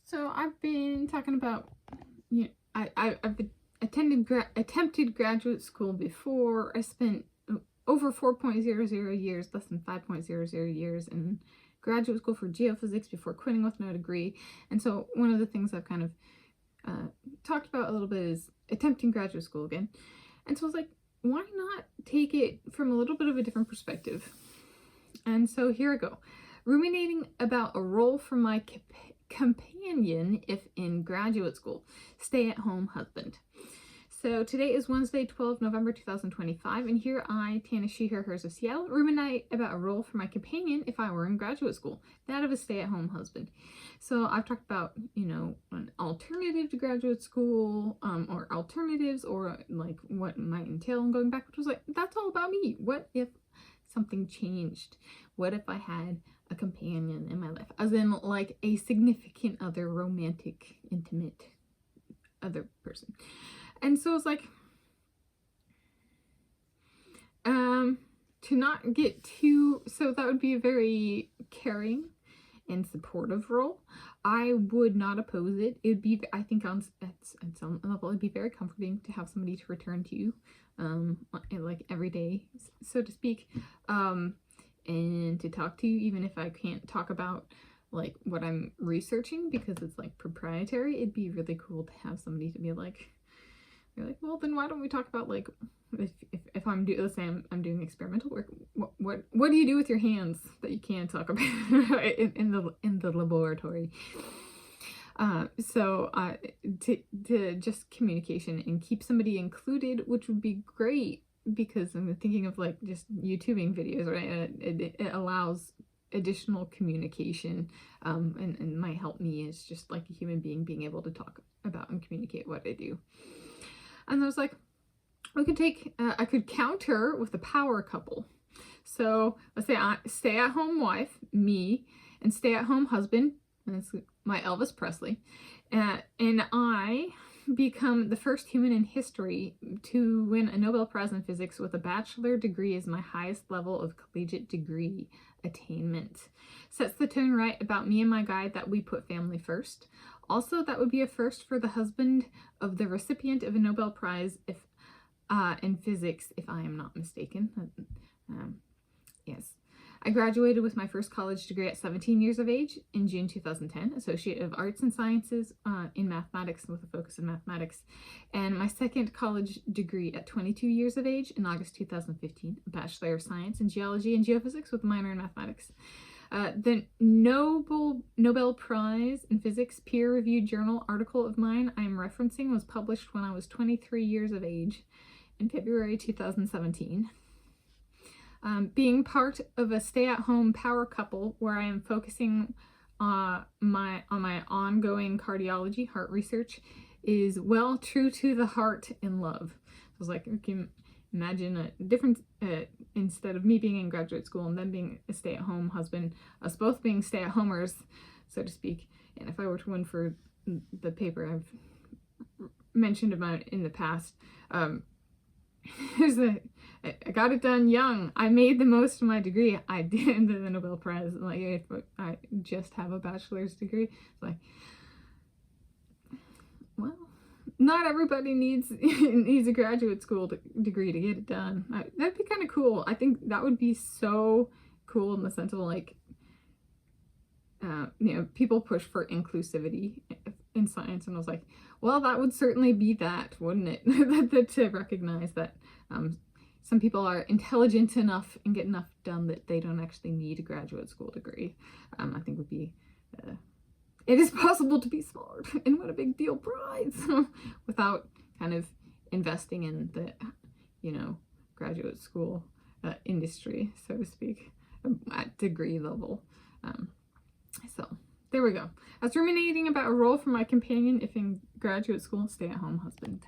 So I've been talking about, I've attempted graduate school before. I spent over 4.00 years, less than 5.00 years in graduate school for geophysics before quitting with no degree. And so one of the things I've kind of talked about a little bit is attempting graduate school again. And so I was like, why not take it from a little bit of a different perspective? And so here I go. Ruminating about a role for my companion if in graduate school. Stay-at-home husband. So today is Wednesday, 12 November 2025, and here I, Tanis, she, her, hers of Seattle, ruminate about a role for my companion if I were in graduate school, that of a stay-at-home husband. So I've talked about, an alternative to graduate school, or alternatives, or like what it might entail and going back, which was like, that's all about me. What if something changed? What if I had a companion in my life, as in like a significant other, romantic, intimate other person? And so it's like, to not get too, so that would be a very caring and supportive role. I would not oppose it. It would be, I think at some level, it'd be very comforting to have somebody to return to, like every day, so to speak, and to talk to, even if I can't talk about like what I'm researching because it's like proprietary. It'd be really cool to have somebody to be like, you're like, well, then why don't we talk about like, if I'm doing, let's say I'm doing experimental work, what do you do with your hands that you can't talk about in the laboratory? To just communication and keep somebody included, which would be great, because I'm thinking of like just YouTubing videos, right? It allows additional communication, and might help me as just like a human being able to talk about and communicate what I do. And I was like, we could take, I could counter with a power couple. So let's say I stay-at-home wife, me, and stay-at-home husband, and it's my Elvis Presley, and I become the first human in history to win a Nobel Prize in physics with a bachelor degree as my highest level of collegiate degree attainment. Sets the tone right about me and my guide that we put family first. Also, that would be a first for the husband of the recipient of a Nobel Prize in physics, if I am not mistaken. Yes. I graduated with my first college degree at 17 years of age in June 2010, Associate of Arts and Sciences in Mathematics with a focus in mathematics, and my second college degree at 22 years of age in August 2015, a Bachelor of Science in Geology and Geophysics with a minor in Mathematics. The Nobel Prize in Physics peer-reviewed journal article of mine I am referencing was published when I was 23 years of age in February 2017. Being part of a stay-at-home power couple where I am focusing on my ongoing cardiology, heart research, is well true to the heart and love. I was like, okay, imagine a difference, instead of me being in graduate school and then being a stay-at-home husband, us both being stay-at-homers, so to speak. And if I were to win for the paper I've mentioned about in the past, I got it done young. I made the most of my degree. I did the Nobel Prize. Like, if I just have a bachelor's degree, it's like, well, not everybody needs a graduate school degree to get it done. That'd be kind of cool. I think that would be so cool in the sense of like, people push for inclusivity in science, and I was like, well, that would certainly be that, wouldn't it? To recognize that some people are intelligent enough and get enough done that they don't actually need a graduate school degree. I think would be, it is possible to be smart and win a big deal prize without kind of investing in the, graduate school industry, so to speak, at degree level. So there we go. I was ruminating about a role for my companion if in graduate school, stay-at-home husband.